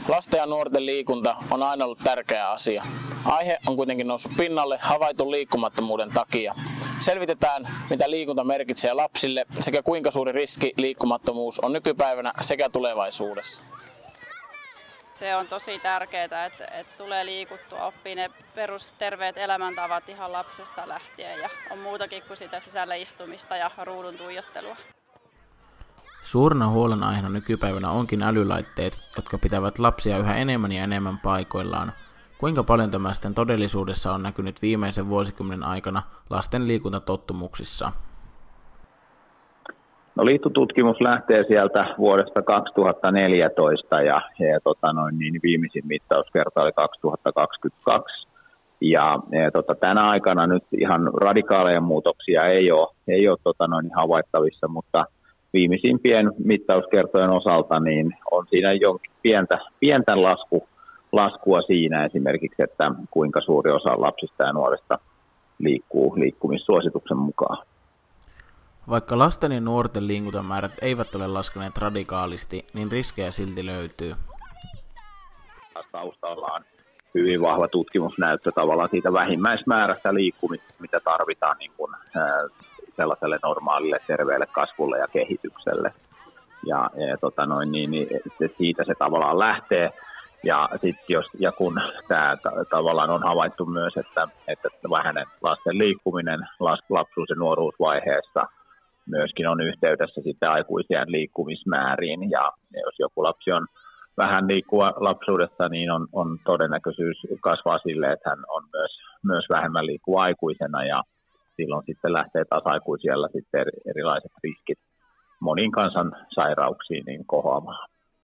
Lasten ja nuorten liikunta on aina ollut tärkeä asia. Aihe on kuitenkin noussut pinnalle havaitun liikkumattomuuden takia. Selvitetään, mitä liikunta merkitsee lapsille sekä kuinka suuri riski liikkumattomuus on nykypäivänä sekä tulevaisuudessa. Se on tosi tärkeää, että tulee liikuttua, oppii ne perusterveet elämäntavat ihan lapsesta lähtien ja on muutakin kuin sitä sisällä istumista ja ruudun tuijottelua. Suurena huolenaiheena nykypäivänä onkin älylaitteet, jotka pitävät lapsia yhä enemmän ja enemmän paikoillaan. Kuinka paljon tämä sitten todellisuudessa on näkynyt viimeisen vuosikymmenen aikana lasten liikuntatottumuksissa? No, liittotutkimus lähtee sieltä vuodesta 2014 ja viimeisin mittauskerta oli 2022. Tänä aikana nyt ihan radikaaleja muutoksia ei ole havaittavissa, mutta viimeisimpien mittauskertojen osalta niin on siinä jonkin pientä laskua siinä esimerkiksi, että kuinka suuri osa lapsista ja nuorista liikkuu liikkumissuosituksen mukaan. Vaikka lasten ja nuorten liikuntamäärät eivät ole laskeneet radikaalisti, niin riskejä silti löytyy. Taustalla on hyvin vahva tutkimusnäyttö tavallaan siitä vähimmäismäärästä liikkumista, mitä tarvitaan niin kuin, sellaiselle normaalille terveelle kasvulle ja kehitykselle. Siitä se tavallaan lähtee. Ja kun tämä tavallaan on havaittu myös, että vähäinen lasten liikkuminen lapsuus- ja nuoruusvaiheessa myöskin on yhteydessä sitten aikuisien liikkumismääriin. Ja jos joku lapsi on vähän liikkuva lapsuudessa, niin on todennäköisyys kasvaa sille, että hän on myös vähemmän liikkuva aikuisena. Ja silloin sitten lähtee taas aikuisilla sitten erilaiset riskit moniin kansansairauksiin niin kohoamaan.